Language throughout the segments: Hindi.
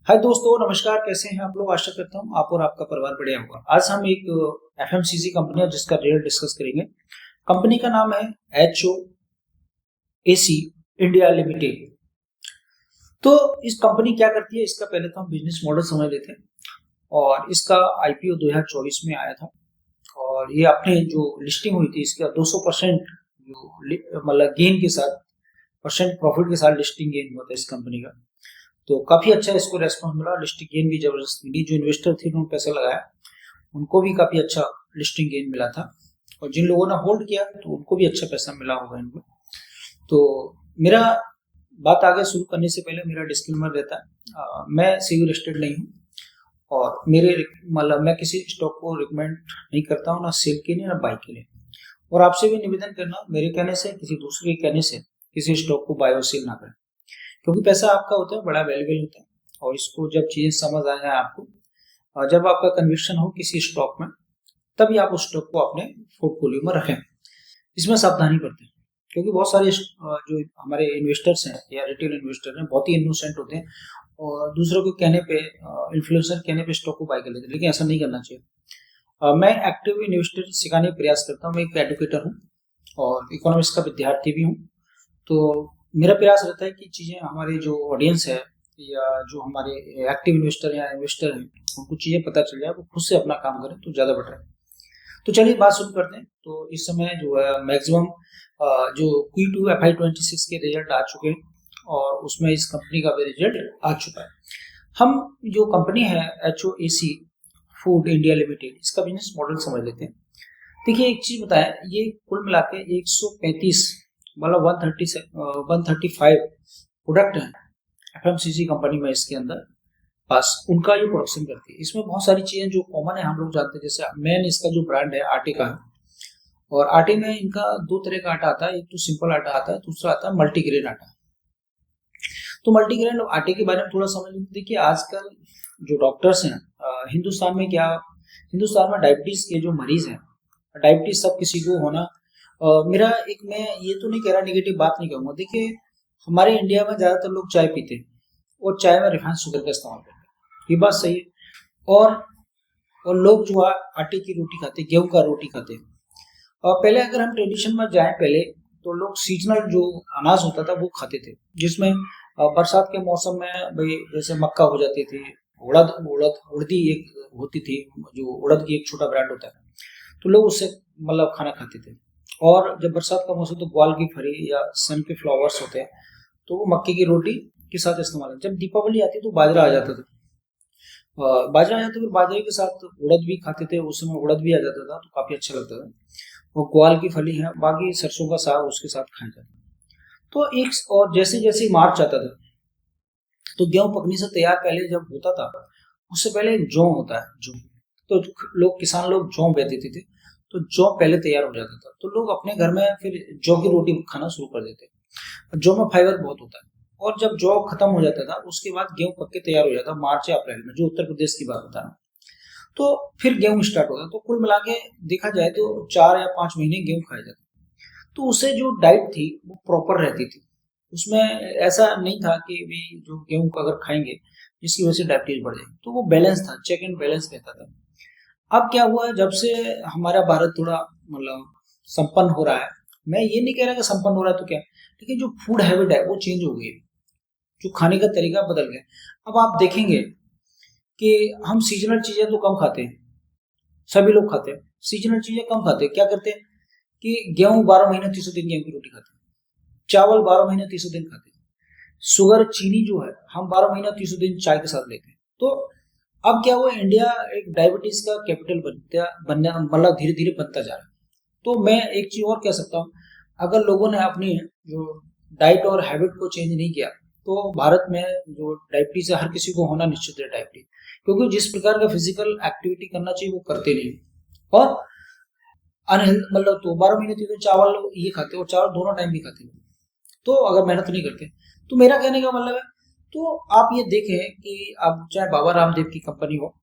हाय दोस्तों, नमस्कार। कैसे हैं आप लोग? आशा करता हूँ आप और आपका परिवार बढ़िया होगा। आज हम एक एफएमसीजी कंपनी है जिसका रिजल्ट डिस्कस करेंगे। कंपनी का नाम है HOAC इंडिया लिमिटेड। तो इस कंपनी क्या करती है, इसका पहले तो हम बिजनेस मॉडल समझ लेते हैं। और इसका IPO 2024 में आया था और ये अपने जो लिस्टिंग हुई थी इसका 200% मतलब गेन के साथ, परसेंट प्रॉफिट के साथ लिस्टिंग गेन हुआ था इस कंपनी का। तो काफी अच्छा इसको रेस्पॉन्स मिला। लिस्टिंग गेन भी जबरदस्त मिली। जो इन्वेस्टर थे उन्होंने पैसा लगाया उनको भी काफी अच्छा लिस्टिंग गेन मिला था, और जिन लोगों ने होल्ड किया तो उनको भी अच्छा पैसा मिला होगा इनको। तो मेरा बात आगे शुरू करने से पहले मेरा डिस्क्लेमर रहता है, मैं सीयू लिस्टेड नहीं हूँ और मेरे मतलब मैं किसी स्टॉक को रिकमेंड नहीं करता हूँ, ना सेल के लिए ना बाई के लिए। और आपसे भी निवेदन करना, मेरे कहने से किसी दूसरे के कहने से किसी स्टॉक को बाय और सेल ना करें, क्योंकि पैसा आपका होता है, बड़ा वैल्यूबल होता है। और इसको जब चीजें समझ आ जाए आपको, और जब आपका कन्विक्शन हो किसी स्टॉक में, तभी आप उस स्टॉक को अपने पोर्टफोलियो में रखें। इसमें सावधानी बरतें, क्योंकि बहुत सारे जो हमारे इन्वेस्टर्स हैं या रिटेल इन्वेस्टर हैं बहुत ही इनोसेंट होते हैं और दूसरों के कहने पे, इन्फ्लुएंसर कहने पे स्टॉक को बाय कर लेते हैं, लेकिन ऐसा नहीं करना चाहिए। मैं एक्टिव इन्वेस्टर सिखाने का प्रयास करता हूँ। मैं एक एडवोकेटर हूँ और इकोनॉमिक्स का विद्यार्थी भी हूँ। तो मेरा प्रयास रहता है कि चीज़ें, हमारे जो ऑडियंस है या जो हमारे एक्टिव इन्वेस्टर या इन्वेस्टर हैं, उनको चीज़ें पता चल जाए, वो खुद से अपना काम करें तो ज़्यादा बेटर है। तो चलिए बात शुरू करते हैं। तो इस समय जो है मैक्सिमम जो Q2 FY26 के रिजल्ट आ चुके हैं और उसमें इस कंपनी का भी रिजल्ट आ चुका है। हम जो कंपनी है HOAC फूड इंडिया लिमिटेड, इसका बिजनेस मॉडल समझ लेते हैं। देखिए, एक चीज बताएं, ये कुल मिला के 135 मतलब 135 प्रोडक्ट है FMCG कंपनी में। इसके अंदर बस उनका ये प्रोडक्शन करती है। इसमें बहुत सारी चीजें जो कॉमन है हम लोग जानते हैं। जैसे मेन इसका जो ब्रांड है आटे का है, और आटे में इनका दो तरह का आटा आता है। एक तो सिंपल आटा आता है, दूसरा आता है मल्टीग्रेन आटा। तो मल्टीग्रेन आटे के बारे में थोड़ा समझ लेते। देखिए, आजकल जो डॉक्टर्स हैं हिंदुस्तान में, क्या हिंदुस्तान में डायबिटीज के जो मरीज हैं, डायबिटीज सब किसी को होना, मेरा एक, मैं ये तो नहीं कह रहा, नेगेटिव बात नहीं कहूँगा। देखिए, हमारे इंडिया में ज़्यादातर लोग चाय पीते हैं और चाय में रिफाइंड शुगर का इस्तेमाल करते हैं, ये बात सही है। और लोग जो है आटे की रोटी खाते हैं, गेहूं का रोटी खाते हैं। और पहले अगर हम ट्रेडिशन में जाएं पहले, तो लोग सीजनल जो अनाज होता था वो खाते थे, जिसमें बरसात के मौसम में भाई जैसे मक्का हो जाती थी, उड़दी एक होती थी, जो उड़द की एक छोटा ब्रांड होता है, तो लोग उससे मतलब खाना खाते थे। और जब बरसात का मौसम, तो ग्वाल की फली या सन के फ्लावर्स होते हैं, तो वो मक्के की रोटी के साथ इस्तेमाल है। जब दीपावली आती तो बाजरा आ जाता था, बाजरा आ जाता, फिर बाजरे के साथ उड़द भी खाते थे। उस समय उड़द भी आ जाता था तो काफी अच्छा लगता था। वो ग्वाल की फली है, बाकी सरसों का साग उसके साथ खाया जाता। तो एक, और जैसे जैसे मार्च आता था तो गेहूं पकने से तैयार पहले जब होता था, उससे पहले एक जौ होता है, जौ। तो लोग, किसान लोग जौ बे देते थे, तो जौ पहले तैयार हो जाता था, तो लोग अपने घर में फिर जौ की रोटी खाना शुरू कर देते। जौ में फाइबर बहुत होता है। और जब जौ खत्म हो जाता था उसके बाद गेहूं पक के तैयार हो जाता, मार्च या अप्रैल में, जो उत्तर प्रदेश की बात बता रहा हूँ। तो फिर गेहूं स्टार्ट होता। तो कुल मिला के देखा जाए तो 4 या 5 महीने गेहूं खाया जाता। तो उससे जो डाइट थी वो प्रॉपर रहती थी। उसमें ऐसा नहीं था कि भी जो गेहूं का अगर खाएंगे जिसकी वजह से डायबिटीज बढ़ जाएगी, तो वो बैलेंस था, चेक एंड बैलेंस रहता था। अब क्या हुआ है, जब से हमारा भारत थोड़ा मतलब संपन्न हो रहा है, मैं ये नहीं कह रहा कि संपन्न हो रहा है तो क्या, लेकिन जो फूड हैबिट है वो चेंज हो गई, जो खाने का तरीका बदल गया। अब आप देखेंगे कि हम सीजनल चीजें तो कम खाते हैं, सभी लोग खाते हैं सीजनल चीजें कम खाते हैं। क्या करते हैं कि गेहूं 12 महीने 30 दिन गेहूं की रोटी खाते हैं, चावल 12 महीने 30 दिन खाते हैं, शुगर चीनी जो है हम 12 महीने 30 दिन चाय के साथ लेते हैं। तो अब क्या हुआ, इंडिया एक डायबिटीज का कैपिटल बनना मतलब धीरे धीरे बनता जा रहा है। तो मैं एक चीज और कह सकता हूँ, अगर लोगों ने अपनी जो डाइट और हैबिट को चेंज नहीं किया, तो भारत में जो डायबिटीज है हर किसी को होना निश्चित है डायबिटीज, क्योंकि जिस प्रकार का फिजिकल एक्टिविटी करना चाहिए वो करते नहीं। और अनहेल्थ मतलब, तो 12 महीने तीन चावल ये खाते, और चावल दोनों टाइम भी खाते, तो अगर मेहनत नहीं करते। तो मेरा कहने का मतलब है, तो आप ये देखें कि अब चाहे बाबा रामदेव की कंपनी हो,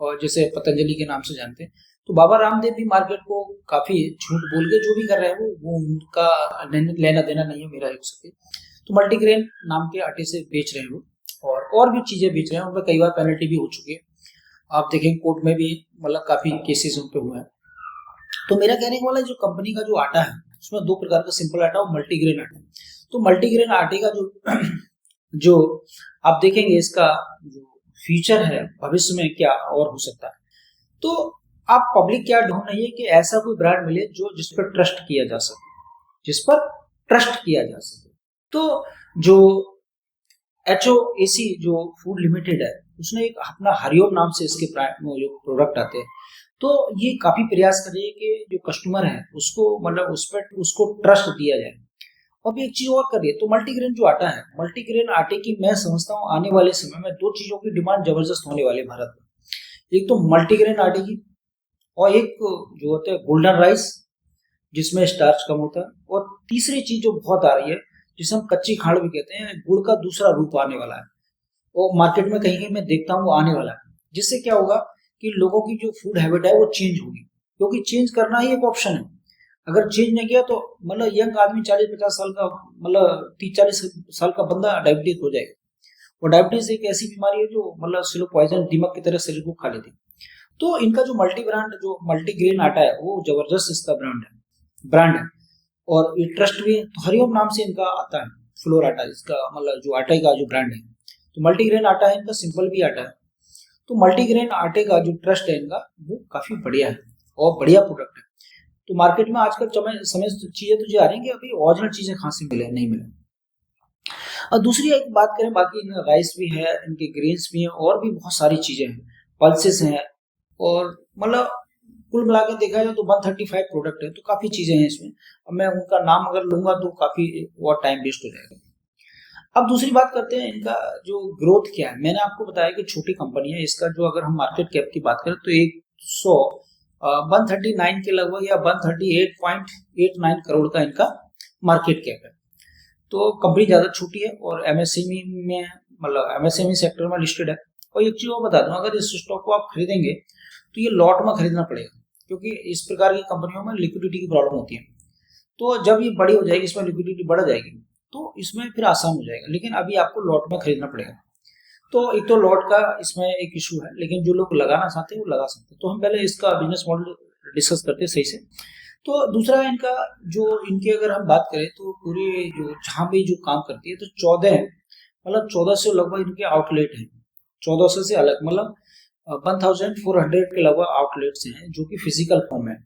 और जैसे पतंजलि के नाम से जानते हैं, तो बाबा रामदेव भी मार्केट को काफी झूठ बोल के जो भी कर रहे हैं वो उनका लेना देना नहीं है मेरा एक से। तो मल्टीग्रेन नाम के आटे से बेच रहे हैं वो, और भी चीजें बेच रहे हैं, उन पर कई बार पेनल्टी भी हो चुकी है। आप देखें कोर्ट में भी मतलब काफी केसेस उन पे हुए हैं। तो मेरा कहने का वाला जो कंपनी का जो आटा है उसमें दो प्रकार का सिंपल आटा और मल्टीग्रेन आटा। तो मल्टीग्रेन आटे का जो जो आप देखेंगे इसका जो फ्यूचर है भविष्य में क्या और हो सकता है। तो आप पब्लिक क्या ढूंढ रही है कि ऐसा कोई ब्रांड मिले जो जिस पर ट्रस्ट किया जा सके, जिस पर ट्रस्ट किया जा सके। तो जो HOAC जो फूड लिमिटेड है उसने एक अपना हरिओम नाम से इसके जो प्रोडक्ट आते हैं, तो ये काफी प्रयास कर रही है कि जो कस्टमर है उसको मतलब उस पर उसको ट्रस्ट दिया जाए। अब एक चीज और कर रही है, तो मल्टीग्रेन जो आटा है, मल्टीग्रेन आटे की मैं समझता हूँ आने वाले समय में दो चीजों की डिमांड जबरदस्त होने वाली है भारत में। एक तो मल्टीग्रेन आटे की, और एक जो होता है गोल्डन राइस जिसमें स्टार्च कम होता है, और तीसरी चीज जो बहुत आ रही है जिसे हम कच्ची खाड़ भी कहते हैं, गुड़ का दूसरा रूप आने वाला है। वो मार्केट में कहीं कहीं मैं देखता हूँ वो आने वाला है, जिससे क्या होगा कि लोगों की जो फूड हैबिट है वो चेंज होगी, क्योंकि चेंज करना ही एक ऑप्शन है। अगर चेंज नहीं किया तो मतलब यंग आदमी 40-50 साल का मतलब 30-40 साल का बंदा डायबिटीज हो जाएगा। और डायबिटीज एक ऐसी बीमारी है जो मतलब स्लो पॉइजन दीमक की तरह शरीर को खा लेती है। तो इनका जो मल्टीग्रेन आटा है वो जबरदस्त इसका ब्रांड है और ये ट्रस्ट भी है। तो हरिओम नाम से इनका आता है फ्लोर आटा, इसका मतलब जो आटे का जो ब्रांड है। तो मल्टीग्रेन आटा है इनका, सिंपल भी आटा है। तो मल्टीग्रेन आटे का जो ट्रस्ट है इनका वो काफी बढ़िया है और बढ़िया प्रोडक्ट है। तो मार्केट में आजकल समय चीजें तो आ रही हैं कि अभी ओरिजिनल चीजें कहाँ से मिले, नहीं मिले। और दूसरी एक बात करें, बाकी इनका राइस भी है, इनके ग्रेन्स भी हैं और भी बहुत सारी चीजें हैं, पल्सेस हैं, और मतलब कुल मिला के देखा जाए तो 135 प्रोडक्ट है, तो काफी चीजें हैं इसमें। अब मैं उनका नाम अगर लूंगा तो काफी और टाइम वेस्ट हो जाएगा। अब दूसरी बात करते हैं इनका जो ग्रोथ क्या है। मैंने आपको बताया कि छोटी कंपनी है, इसका जो अगर हम मार्केट कैप की बात करें तो 139 के लगभग या 138.89 करोड़ का इनका मार्केट कैप है। तो कंपनी ज्यादा छोटी है और MSME में मतलब MSME सेक्टर में लिस्टेड है। और एक चीज और बता दूं, अगर इस स्टॉक को आप खरीदेंगे तो ये लॉट में खरीदना पड़ेगा, क्योंकि इस प्रकार की कंपनियों में लिक्विडिटी की प्रॉब्लम होती है। तो जब ये बड़ी हो जाएगी, इसमें लिक्विडिटी बढ़ जाएगी, तो इसमें फिर आसान हो जाएगा, लेकिन अभी आपको लॉट में खरीदना पड़ेगा। तो एक तो लॉट का इसमें एक इशू है, लेकिन जो लोग लगाना चाहते हैं वो लगा सकते हैं। तो हम पहले इसका बिजनेस मॉडल डिस्कस करते हैं सही से। तो दूसरा इनका जो इनके अगर हम बात करें तो पूरे जो जहाँ भी जो काम करती है तो 14 से लगभग इनके आउटलेट हैं, 1400 से अलग मतलब 1400 के लगभग आउटलेट्स हैं जो कि फिजिकल फॉर्म है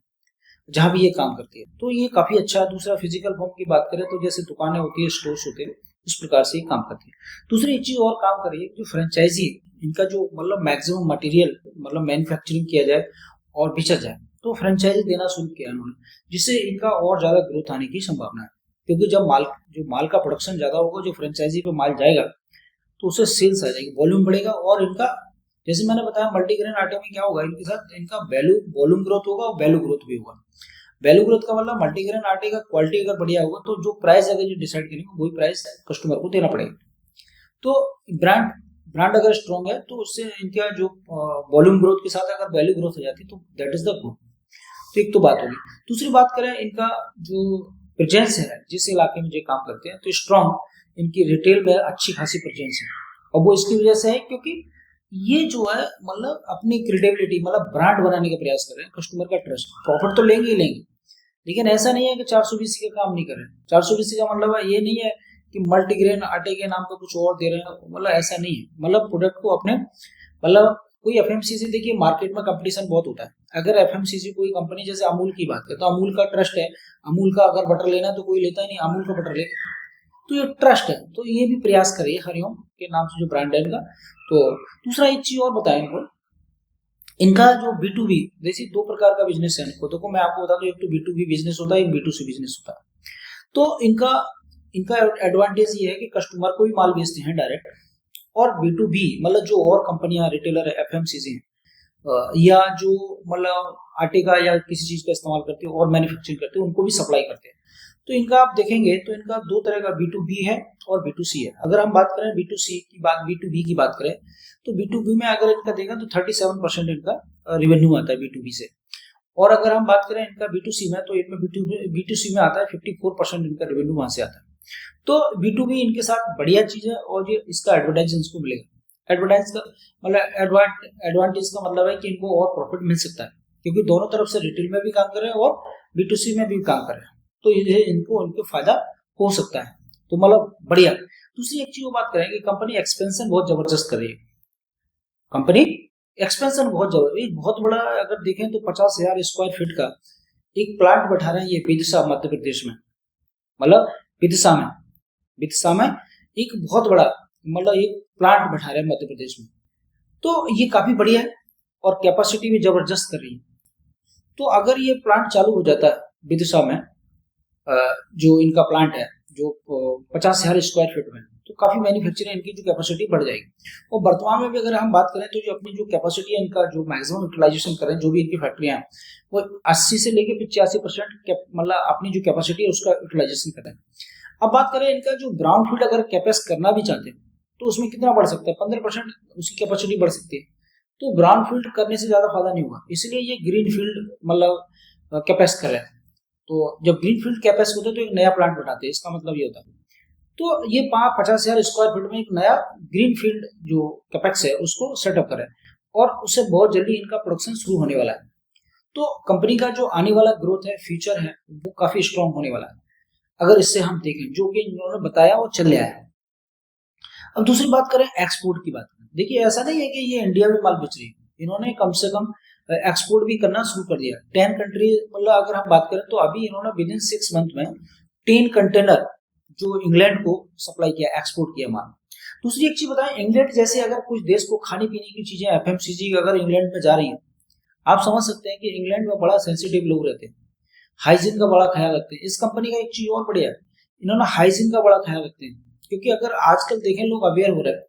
जहां भी ये काम करती है। तो ये काफी अच्छा है। दूसरा फिजिकल फॉर्म की बात करें तो जैसे दुकानें होती है, स्टोर्स होते हैं, उस प्रकार से ये काम करती है। दूसरी एक चीज और काम कर रही है, जो फ्रेंचाइजी इनका जो मतलब मैक्सिमम मटेरियल मतलब मैन्युफैक्चरिंग किया जाए और बेचा जाए, तो फ्रेंचाइजी देना शुरू किया उन्होंने, जिससे इनका और ज्यादा ग्रोथ आने की संभावना है। क्योंकि जब माल का प्रोडक्शन ज्यादा होगा, जो फ्रेंचाइजी पे माल जाएगा तो उससे सेल्स आ जाएगी, वॉल्यूम बढ़ेगा। और इनका जैसे मैंने बताया मल्टीग्रेन आटे में क्या होगा, इनके साथ इनका वॉल्यूम ग्रोथ होगा और वैल्यू ग्रोथ भी होगा। वैल्यू ग्रोथ का मतलब मल्टीग्रेन आटे का क्वालिटी अगर बढ़िया होगा तो जो प्राइस अगर जो डिसाइड करेंगे वही प्राइस कस्टमर को देना पड़ेगा। तो ब्रांड अगर स्ट्रॉन्ग है तो उससे इनका जो वॉल्यूम ग्रोथ के साथ अगर वैल्यू ग्रोथ हो जाती है तो दैट इज द गुड। तो एक तो बात होगी। दूसरी बात करें इनका जो प्रेजेंस है, जिस इलाके में जो काम करते हैं, तो स्ट्रॉन्ग इनकी रिटेल में अच्छी खासी प्रेजेंस है। और वो इसकी वजह से है क्योंकि ये जो है मतलब अपनी क्रेडिबिलिटी मतलब ब्रांड बनाने का प्रयास कर रहे हैं, कस्टमर का ट्रस्ट। प्रॉफिट तो लेंगे ही लेंगे, लेकिन ऐसा नहीं है कि 420 का काम नहीं कर रहे हैं। 420 का मतलब ये नहीं है कि मल्टीग्रेन आटे के नाम पर कुछ और दे रहे हैं, मतलब ऐसा नहीं है। मतलब प्रोडक्ट को अपने मतलब कोई FMCG, देखिए मार्केट में कंपटीशन बहुत होता है। अगर FMCG कोई कंपनी जैसे अमूल की बात करें तो अमूल का ट्रस्ट है, अमूल का अगर बटर लेना है तो कोई लेता ही नहीं, अमूल का बटर ले, तो ये ट्रस्ट है। तो ये भी प्रयास करिए हरिओम के नाम से जो ब्रांड है इनका। तो दूसरा एक चीज और बताएं इनको, इनका जो B2B जैसे दो प्रकार का बिजनेस है इनको। देखो मैं आपको बता दूं, एक तो B2B बिजनेस होता है, एक B2C बिजनेस होता है। तो इनका एडवांटेज ये है कि कस्टमर को भी माल बेचते हैं डायरेक्ट, और B2B मतलब जो और कंपनियां रिटेलर है FMCG या जो मतलब आटे का या किसी चीज का इस्तेमाल करते हैं और मैन्युफैक्चरिंग करते हैं, उनको भी सप्लाई करते हैं। तो इनका आप देखेंगे तो इनका दो तरह का B2B है और B2C है। अगर हम बात करें B2B की बात करें तो B2B में अगर इनका देखें तो 37% इनका रेवेन्यू आता है B2B से। और अगर हम बात करें इनका B2C में तो इनमें B2C में आता है 54% इनका रेवेन्यू वहां से आता है। तो B2B इनके साथ बढ़िया चीज है और ये इसका एडवर्टाइज इनको मिलेगा। एडवर्टाइज का मतलब एडवांटेज का मतलब है कि इनको और प्रॉफिट मिल सकता है, क्योंकि दोनों तरफ से रिटेल में भी काम कर रहे हैं और B2C में भी काम कर रहे हैं, तो ये इनको फायदा हो सकता है। तो मतलब बढ़िया। दूसरी एक चीज वो बात करें कि कंपनी एक्सपेंशन बहुत जबरदस्त कर रही है। कंपनी एक्सपेंशन बहुत जबरदस्त, बहुत बड़ा अगर देखें तो 50,000 स्क्वायर फीट का एक प्लांट बैठा रहे हैं ये विदिशा मध्य प्रदेश में, मतलब विदिशा में एक बहुत बड़ा मतलब एक प्लांट बैठा रहे हैं मध्य प्रदेश में। तो ये काफी बढ़िया है और कैपेसिटी भी जबरदस्त कर रही है। तो अगर ये प्लांट चालू हो जाता है विदिशा में, जो इनका प्लांट है जो 50,000 स्क्वायर फीट में, तो काफी मैन्युफैक्चरिंग इनकी जो कैपेसिटी बढ़ जाएगी। और वर्तमान में भी अगर हम बात करें तो जो अपनी जो कैपेसिटी है इनका जो मैक्सिमम यूटिलाइजेशन करें जो भी इनकी फैक्ट्रियां हैं वो 80 से लेकर 85% मतलब अपनी जो कैपेसिटी है उसका यूटिलाइजेशन करें। अब बात करें इनका जो ब्राउन फील्ड अगर कैपेस करना भी चाहते हैं तो उसमें कितना बढ़ सकता है, 15% उसकी कैपेसिटी बढ़ सकती है। तो ब्राउन फील्ड करने से ज्यादा फायदा नहीं होगा, इसलिए ये ग्रीन फील्ड मतलब कैपेस कर रहे हैं। तो जब ग्रीन फील्ड कैपेस होते हैं तो एक नया प्लांट बनाते हैं, इसका मतलब ये होता है। तो ये 50,000 स्क्वायर फीट में एक नया ग्रीन फील्ड जो कैपेक्स है उसको सेटअप करें और उससे बहुत जल्दी इनका प्रोडक्शन शुरू होने वाला है। तो कंपनी का जो आने वाला ग्रोथ है, फ्यूचर है, वो काफी स्ट्रांग होने वाला है अगर इससे हम देखें जो कि इन्होंने बताया और चल रहा है। अब दूसरी बात करें एक्सपोर्ट की बात करें, देखिए ऐसा नहीं है कि ये इंडिया में माल बेच रही है, इन्होंने कम से कम एक्सपोर्ट भी करना शुरू कर दिया। 10 कंट्री मतलब अगर हम बात करें तो अभी इन्होंने विद इन 6 मंथ में 10 कंटेनर जो इंग्लैंड को सप्लाई किया, एक्सपोर्ट किया माल। दूसरी एक चीज बताएं, इंग्लैंड जैसे अगर कुछ देश को खाने पीने की चीजें FMCG अगर इंग्लैंड में जा रही है, आप समझ सकते हैं कि इंग्लैंड में बड़ा सेंसिटिव लोग रहते हैं, हाइजीन का बड़ा ख्याल रखते हैं। इस कंपनी का एक चीज और बढ़िया है, इन्होंने हाइजीन का बड़ा ख्याल रखते हैं, क्योंकि अगर आजकल देखें लोग अवेयर हो रहे हैं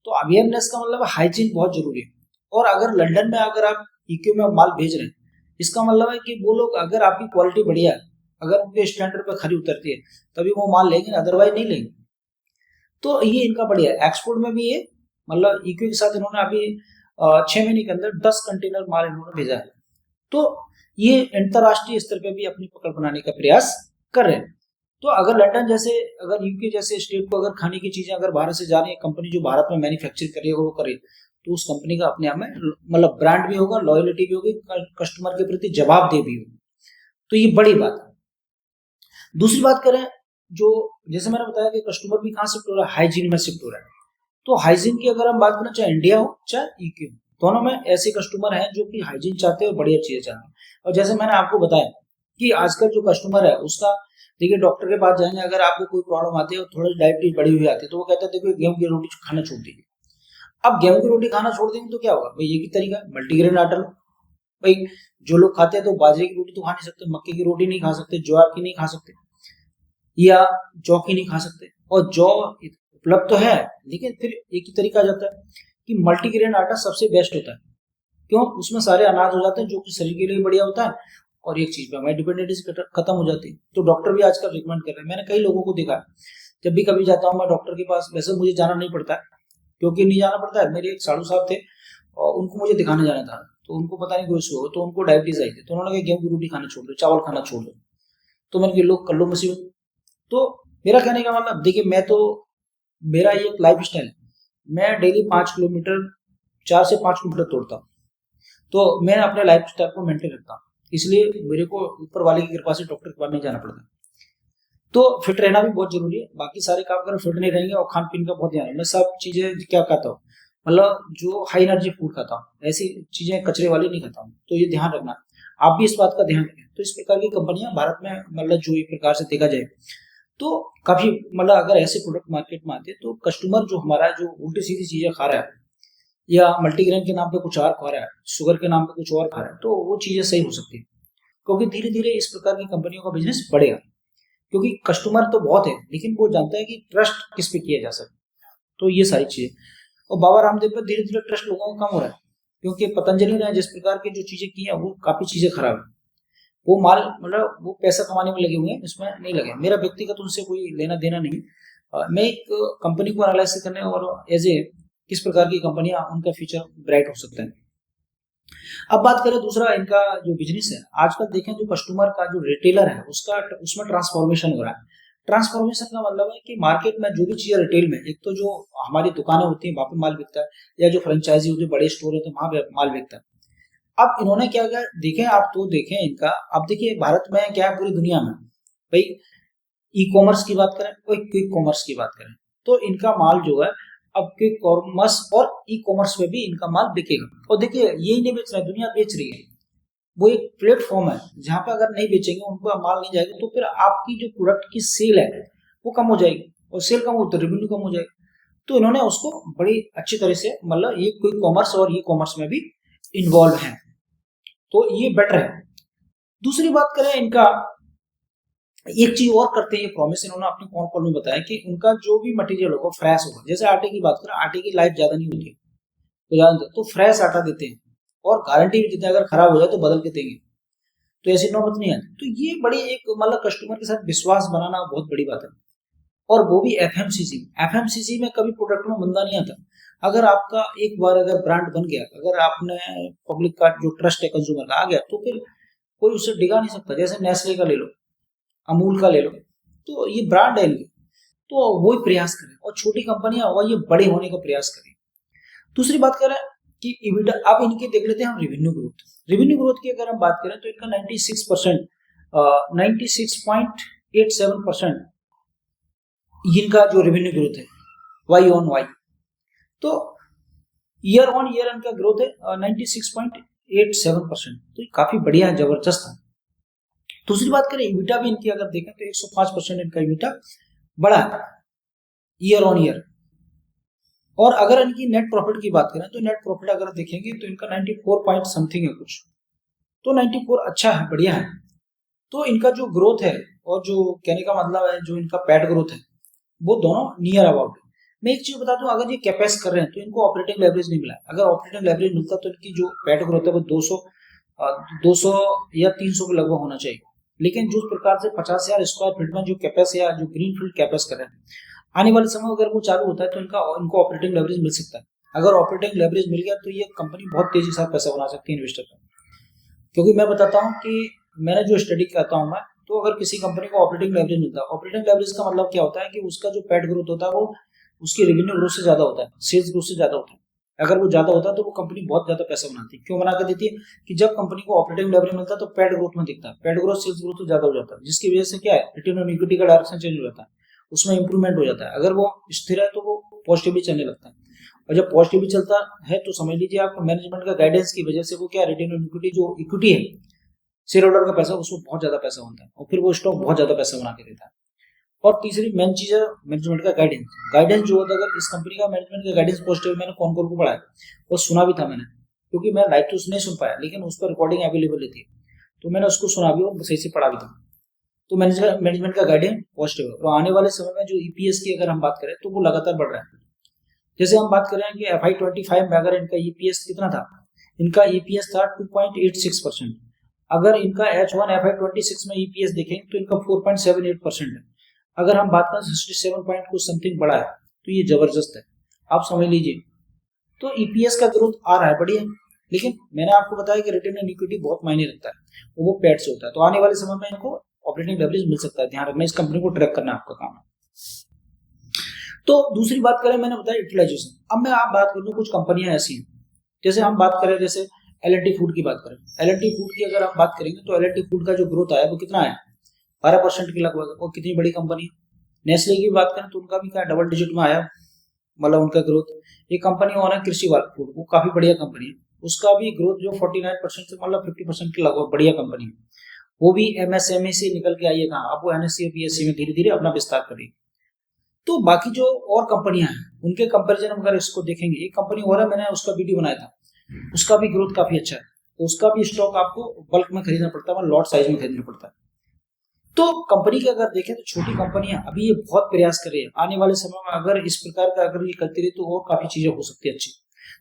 तो अवेयरनेस का मतलब हाइजीन बहुत जरूरी है। और अगर लंदन में अगर आप EQ में माल भेज रहे हैं, इसका मतलब है कि वो लोग अगर आपकी क्वालिटी बढ़िया है, अगर उनके स्टैंडर्ड पर खरी उतरती है तभी वो माल लेंगे, अदरवाइज नहीं लेंगे। तो ये इनका बढ़िया है। एक्सपोर्ट में भी ये मतलब EQ के साथ इन्होंने अभी 6 महीने के अंदर 10 कंटेनर माल इन्होंने भेजा है। तो ये अंतरराष्ट्रीय स्तर पे भी अपनी पकड़ बनाने का प्रयास कर रहे हैं। तो अगर लंदन जैसे अगर UK जैसे स्टेट को अगर खाने की चीजें अगर भारत से जा रही है, कंपनी जो भारत में मैन्युफैक्चर करेगी वो करे, तो उस कंपनी का अपने आप में मतलब ब्रांड भी होगा, लॉयलिटी भी होगी, कस्टमर के प्रति जवाबदेह भी होगी। तो ये बड़ी बात है। दूसरी बात करें जो जैसे मैंने बताया कि कस्टमर भी कहाँ शिफ्ट हो रहा है, हाइजीन में शिफ्ट हो रहा है। तो हाइजीन की अगर हम बात करें चाहे इंडिया हो चाहे EQ, दोनों में ऐसे कस्टमर हैं जो कि हाइजीन चाहते हैं और बढ़िया चीजें चाहते हैं। और जैसे मैंने आपको बताया कि आजकल जो कस्टमर है उसका देखिए डॉक्टर के पास जाएंगे, अगर आपको कोई प्रॉब्लम आती है, थोड़ी डायबिटीज बढ़ी हुई आती है, तो वो कहता है देखो गेहूं की रोटी खाना छोड़ दीजिए। अब गेहूं की रोटी खाना छोड़ देंगे तो क्या होगा भाई, ये की तरीका मल्टीग्रेन आटा लो भाई। जो लोग खाते हैं तो बाजरे की रोटी तो खा नहीं सकते, मक्के की रोटी नहीं खा सकते, ज्वार की नहीं खा सकते या जौ की नहीं खा सकते। और जौ उपलब्ध तो है लेकिन फिर एक ही तरीका आ जाता है कि मल्टीग्रेन आटा सबसे बेस्ट होता है। क्यों? उसमें सारे अनाज हो जाते हैं जो कि शरीर के लिए बढ़िया होता है और एक चीज पे हमारी डिपेंडेंसी खत्म हो जाती है। तो डॉक्टर भी आजकल रिकमेंड कर रहे हैं, मैंने कई लोगों को देखा है। जब भी कभी जाता हूँ मैं डॉक्टर के पास, वैसे मुझे जाना नहीं पड़ता है, क्योंकि नहीं जाना पड़ता है, मेरे एक साधु साहब थे और उनको मुझे दिखाने जाना था, तो उनको पता नहीं कोई इशू हो, तो उनको डायबिटीज आई थी, तो उन्होंने कहा गेहूं की रोटी खाना छोड़ दो, चावल खाना छोड़ दो। तो मैंने कहा लोग कर लो मुसीबत। तो मेरा कहने का मतलब देखिए, मैं तो मेरा ये एक लाइफ स्टाइल है, मैं डेली 5 किलोमीटर 4 से 5 किलोमीटर तोड़ता हूँ। तो मैं अपने लाइफ स्टाइल को मेंटेन रखता हूँ, इसलिए मेरे को ऊपर वाले की कृपा से डॉक्टर के पास नहीं जाना पड़ता। तो फिट रहना भी बहुत जरूरी है, बाकी सारे काम अगर फिट नहीं रहेंगे और खान पीन का बहुत ध्यान है। मैं सब चीजें क्या खाता हूँ, मतलब जो हाई एनर्जी फूड खाता हूँ, ऐसी चीजें कचरे वाली नहीं खाता हूँ। तो ये ध्यान रखना, आप भी इस बात का ध्यान रखें। तो इस प्रकार की कंपनियां भारत में मतलब जो एक प्रकार से देखा जाए तो काफी मतलब अगर ऐसे प्रोडक्ट मार्केट में आते हैं तो कस्टमर जो हमारा जो उल्टी सीधी चीजें खा रहा है या मल्टीग्रेन के नाम पे कुछ और खा रहा है, शुगर के नाम पे कुछ और खा रहा है, तो वो चीजें सही हो सकती है। क्योंकि धीरे धीरे इस प्रकार की कंपनियों का बिजनेस बढ़ेगा, क्योंकि कस्टमर तो बहुत है लेकिन वो जानता है कि ट्रस्ट किस पे किया जा सकता। तो ये सारी चीजें, और बाबा रामदेव पर धीरे धीरे ट्रस्ट लोगों का कम हो रहा है, क्योंकि पतंजलि ने जिस प्रकार की जो चीजें की है वो काफी चीजें खराब है। वो माल मतलब वो पैसा कमाने में लगे हुए हैं, इसमें नहीं लगे। मेरा व्यक्तिगत उनसे कोई लेना देना नहीं। मैं एक कंपनी को एनालाइसिस करने और एज ए किस प्रकार की कंपनियां उनका फ्यूचर ब्राइट हो सकता है। अब बात करें दूसरा इनका जो बिजनेस है, आजकल देखें जो कस्टमर का जो रिटेलर है उसका उसमें ट्रांसफॉर्मेशन हो रहा है। ट्रांसफॉर्मेशन का मतलब है कि मार्केट में जो भी चीज़ रिटेल में, एक तो जो हमारी दुकानें होती हैं वहाँ पे माल बिकता है, या जो फ्रेंचाइजी होती है बड़े स्टोर होते हैं वहाँ पे माल बिकता है। अब इन्होंने क्या किया, देखें आप तो देखें इनका, अब देखिए भारत में क्या है, पूरी दुनिया में भाई ई कॉमर्स की बात करें और क्विक कॉमर्स की बात करें, तो इनका माल जो है अब क्विक कॉमर्स और ई कॉमर्स में भी इनका माल बिकेगा। और देखिए यही नहीं बेच रहा है, दुनिया बेच रही है। वो एक प्लेटफॉर्म है जहाँ पे अगर नहीं बेचेंगे, उनको माल नहीं जाएगा, तो फिर आपकी जो प्रोडक्ट की सेल है वो कम हो जाएगी, और सेल कम हो तो रेवेन्यू कम हो जाएगा। तो इन्होंने उसको बड़ी अच्छी तरह से, मतलब ये क्विक कॉमर्स और ई कॉमर्स में भी इन्वॉल्व है, तो ये बेटर है। दूसरी बात करें इनका, एक चीज और करते हैं, ये प्रॉमिस इन्होंने अपने कॉल कॉल में बताया कि उनका जो भी मटेरियल होगा फ्रेश होगा। जैसे आटे की बात करें, आटे की लाइफ ज्यादा नहीं होती है, तो फ्रेश आटा देते हैं, और गारंटी भी देते हैं, अगर खराब हो जाए तो बदल के देंगे, तो ऐसी नौबत नहीं आती। तो ये बड़ी एक, मतलब कस्टमर के साथ विश्वास बनाना बहुत बड़ी बात है। और वो भी एफएमसीजी में कभी प्रोडक्ट में मंदा नहीं आता। अगर आपका एक बार अगर ब्रांड बन गया, अगर आपने पब्लिक का जो ट्रस्ट है कंज्यूमर का आ गया, तो फिर कोई उससे डिगा नहीं सकता। जैसे नेस्ले का ले लो, अमूल का ले लो, तो ये ब्रांड है इनके, तो वही प्रयास करें, और छोटी कंपनियां होगा ये बड़े होने का प्रयास करें। दूसरी बात करें कि इबिटा, अब इनके देख लेते हैं हम रेवेन्यू ग्रोथ की अगर हम बात करें तो इनका 96%, 96.87% इनका जो रेवेन्यू ग्रोथ है वाई ऑन वाई, तो ईयर ऑन ईयर इनका ग्रोथ है 96.87%, तो ये काफी बढ़िया है, जबरदस्त है। दूसरी बात करें इबिटा भी इनकी अगर देखें तो 105% इनका इबिटा बढ़ा है ईयर ऑन ईयर। और अगर इनकी नेट प्रॉफिट की बात करें तो नेट प्रॉफिट अगर देखेंगे तो इनका 94 पॉइंट समथिंग है कुछ, तो 94 अच्छा है, बढ़िया है। तो इनका जो ग्रोथ है, और जो कहने का मतलब है जो इनका पैट ग्रोथ है, वो दोनों नियर अबाउट है। मैं एक चीज बता दूं, अगर ये कैपेस कर रहे हैं तो इनको ऑपरेटिंग लेवरेज नहीं मिला। अगर ऑपरेटिंग लेवरेज मिलता तो इनकी जो पैट ग्रोथ है वो 200 या 300 के लगभग होना चाहिए। लेकिन जिस प्रकार से 50,000 स्क्वायर फीट में जो कैपेस या जो ग्रीन फील्ड कैपेस कर रहे हैं, आने वाले समय अगर वो चालू होता है तो इनको ऑपरेटिंग लेवरेज मिल सकता है। अगर ऑपरेटिंग लेवरेज मिल गया तो ये कंपनी बहुत तेजी से पैसा बना सकती है इन्वेस्टर का। क्योंकि मैं बताता हूँ कि मैंने जो स्टडी करता हूँ मैं, तो अगर किसी कंपनी को ऑपरेटिंग लेवरेज मिलता है, ऑपरेटिंग लेवरेज का मतलब क्या होता है कि उसका जो पैट ग्रोथ होता है वो उसकी रेवेन्यू ग्रोथ से ज्यादा होता है, सेल्स ग्रोथ से ज्यादा होता है। अगर वो ज्यादा होता है तो वो कंपनी बहुत ज्यादा पैसा बनाती है। क्यों बना कर देती है कि जब कंपनी को ऑपरेटिंग लेवरेज मिलता है तो पैट ग्रोथ में दिखता है, पैट ग्रोथ सेल्स ग्रोथ तो ज्यादा हो जाता है, जिसकी वजह से क्या है, रिटर्न ऑन इक्विटी का डायरेक्शन चेंज हो जाता है, उसमें इंप्रूवमेंट हो जाता है। अगर वो स्थिर है तो वो पॉजिटिवली चलने लगता है, और जब पॉजिटिवली चलता है तो समझ लीजिए आप मैनेजमेंट का गाइडेंस की वजह से वो क्या, रिटर्न ऑन इक्विटी, जो इक्विटी है शेयर होल्डर का पैसा, उसमें बहुत ज्यादा पैसा बनता है, और फिर वो स्टॉक बहुत ज्यादा पैसा बना के देता है। और तीसरी मेन चीज है मैनेजमेंट का गाइडेंस जो होता है। अगर इस कंपनी का मैनेजमेंट का गाइडेंस पॉजिटिव, मैंने कौन को पढ़ा है और सुना भी था मैंने, क्योंकि मैं लाइव तो नहीं सुन पाया, लेकिन उस पर रिकॉर्डिंग अवेलेबल थी, तो मैंने उसको सुना भी और सही से पढ़ा भी था। तो मैनेजमेंट का गाइडेंस पॉजिटिव है, और आने वाले समय में जो ईपीएस की अगर हम बात करें तो वो लगातार बढ़ रहा है। जैसे हम बात करें कि FY25 में अगर इनका ईपीएस कितना था, इनका ईपीएस था 2.86%। अगर इनका H1 FY26 में ईपीएस देखें तो इनका 4.78% है। अगर हम बात करें 67 पॉइंट कुछ समथिंग बढ़ा है, तो ये जबरदस्त है, आप समझ लीजिए। तो ईपीएस का ग्रोथ आ रहा है बढ़िया, लेकिन मैंने आपको बताया कि रिटर्न ऑन इक्विटी बहुत मायने रखता है, वो पैट से होता है। तो आने वाले समय में इनको ऑपरेटिंग लेवरेज मिल सकता है, ध्यान रखना, इस कंपनी को ट्रैक करना आपका काम है। तो दूसरी बात करें, मैंने बताया यूटिलाइजेशन। अब मैं आप बात करूँ, कुछ कंपनियां ऐसी हैं, जैसे हम बात करें, जैसे L&T फूड की बात करें, L&T फूड की अगर हम बात करेंगे तो L&T फूड का जो ग्रोथ आया वो कितना है, 12% के लगभग, और कितनी बड़ी कंपनी है। नेस्ले की बात करें तो उनका भी क्या डबल डिजिट में आया, मतलब उनका ग्रोथ। ये कंपनी और है कृषि फूड, वो काफी बढ़िया कंपनी है, उसका भी ग्रोथ जो 49% से मतलब 50% के लगभग, बढ़िया कंपनी है। वो भी MSME से निकल के आई है कहाँ, अब वो NSE PSE में धीरे धीरे अपना विस्तार करेगी। तो बाकी जो और कंपनियां हैं उनके कंपैरिजन अगर इसको देखेंगे, एक कंपनी और है, मैंने उसका वीडियो बनाया था, उसका भी ग्रोथ काफी अच्छा है, तो उसका भी स्टॉक आपको बल्क में खरीदना पड़ता है, मतलब लॉट साइज में खरीदना पड़ता है। तो कंपनी के अगर देखें तो छोटी कंपनियां अभी ये बहुत प्रयास कर रही है, आने वाले समय में अगर इस प्रकार का अगर ये करती रही तो और काफी चीजें हो सकती है अच्छी।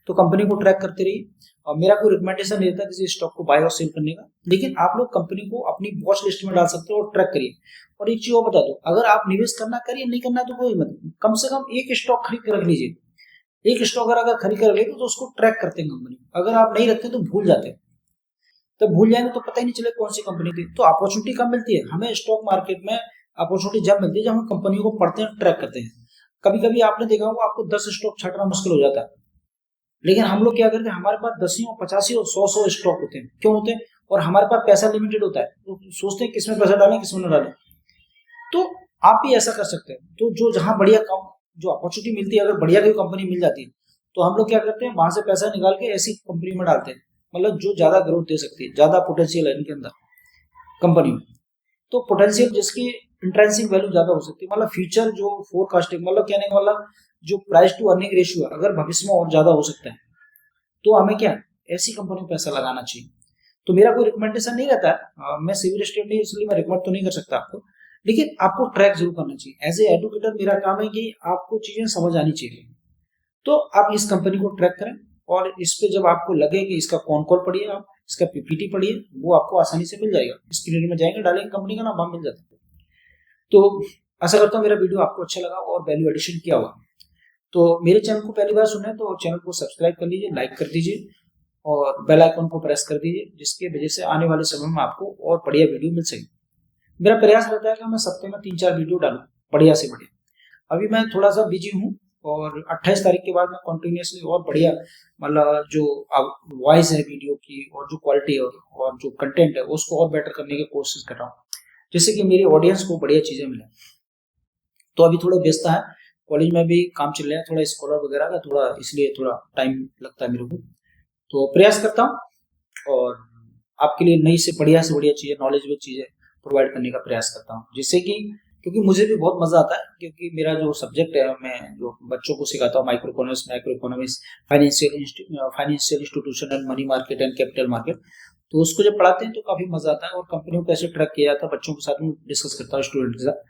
तो कंपनी को ट्रैक करते रहिए, और मेरा कोई रिकमेंडेशन नहीं रहता किसी स्टॉक को बाय और सेल करने का, लेकिन आप लोग कंपनी को अपनी वॉच लिस्ट में डाल सकते हो और ट्रैक करिए। और एक चीज और बता दो, अगर आप निवेश करना करिए, नहीं करना तो कोई मत, कम से कम एक स्टॉक खरीद कर रख लीजिए। एक स्टॉक अगर खरीद कर लेते तो उसको ट्रैक करते हैं कंपनी, अगर आप नहीं रखते तो भूल जाते हैं, तब भूल जाएंगे तो पता ही नहीं चले कौन सी कंपनी थी। तो अपॉर्चुनिटी कम मिलती है हमें स्टॉक मार्केट में, अपॉर्चुनिटी जब मिलती है जब हम कंपनियों को पढ़ते हैं, ट्रैक करते हैं। कभी कभी आपने देखा होगा आपको 10 स्टॉक छांटना मुश्किल हो जाता है, लेकिन हम लोग क्या करते हैं, हमारे पास 10 और 50 और 100 स्टॉक होते हैं। क्यों होते हैं? और हमारे पास पैसा लिमिटेड होता है, तो सोचते हैं किसमें पैसा डालें किसमें न डालें। तो आप भी ऐसा कर सकते हैं। तो जो जहां बढ़िया काम, जो अपॉर्चुनिटी मिलती है, अगर बढ़िया कोई कंपनी मिल जाती है तो हम लोग क्या करते हैं, वहां से पैसा निकाल के ऐसी कंपनी में डालते हैं, मतलब जो ज्यादा ग्रोथ दे सकती है, ज्यादा पोटेंशियल है इनके अंदर कंपनी में। तो पोटेंशियल जिसकी इंट्रेंसिक वैल्यू ज्यादा हो सकती है, मतलब फ्यूचर जो फोरकास्टिंग, मतलब कहने का मतलब जो प्राइस टू अर्निंग रेशियो है, अगर भविष्य में और ज्यादा हो सकता है, तो हमें क्या ऐसी कंपनी में पैसा लगाना चाहिए। तो मेरा कोई रिकमेंडेशन नहीं रहता है, मैं सिविल स्टेट नहीं, इसलिए मैं रिकमेंड तो नहीं कर सकता आपको, लेकिन आपको ट्रैक जरूर करना चाहिए। एज ए एडुकेटर मेरा काम है कि आपको चीजें समझ आनी चाहिए। तो आप इस कंपनी को ट्रैक करें, और इस पे जब आपको लगे कि इसका कौन कॉल पढ़िए, आप इसका पीपीटी पढ़िए, वो आपको आसानी से मिल जाएगा। स्क्रीन में जाएंगे, डालेंगे कंपनी का नाम, वहां मिल जाता है। तो आशा करता हूँ मेरा वीडियो आपको अच्छा लगा और वैल्यू एडिशन किया होगा। तो मेरे चैनल को पहली बार सुने तो चैनल को सब्सक्राइब कर लीजिए, लाइक कर दीजिए और बेल आइकन को प्रेस कर दीजिए, जिसकी वजह से आने वाले समय में आपको और बढ़िया वीडियो मिल सके। मेरा प्रयास रहता है कि मैं सप्ताह में 3-4 वीडियो डालूं, बढ़िया से बढ़िया। अभी मैं थोड़ा सा बिजी हूँ और 28 तारीख के बाद मैं कंटिन्यूसली और बढ़िया, मतलब जो वॉइस है वीडियो की और जो क्वालिटी है और जो कंटेंट है उसको और बेटर करने की कोशिश कर रहा हूँ, जिससे कि मेरी ऑडियंस को बढ़िया चीजें मिले। तो अभी थोड़ा व्यस्त है, कॉलेज में भी काम चल रहा है, थोड़ा स्कॉलर वगैरह का, थोड़ा इसलिए थोड़ा टाइम लगता है मेरे को। तो प्रयास करता हूँ और आपके लिए नई से बढ़िया चीजें, नॉलेजेबल चीजें प्रोवाइड करने का प्रयास करता हूँ, जिससे कि क्योंकि मुझे भी बहुत मजा आता है, क्योंकि मेरा जो सब्जेक्ट है, मैं जो बच्चों को सिखाता हूँ micro economics, financial institution and money market and capital market, तो उसको जब पढ़ाते हैं तो काफी मजा आता है। और कंपनियों को कैसे ट्रैक किया जाता है बच्चों के साथ में डिस्कस करता हूँ, स्टूडेंट के साथ,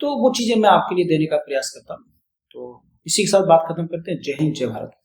तो वो चीजें मैं आपके लिए देने का प्रयास करता हूँ। तो इसी के साथ बात खत्म करते हैं। जय हिंद, जय भारत।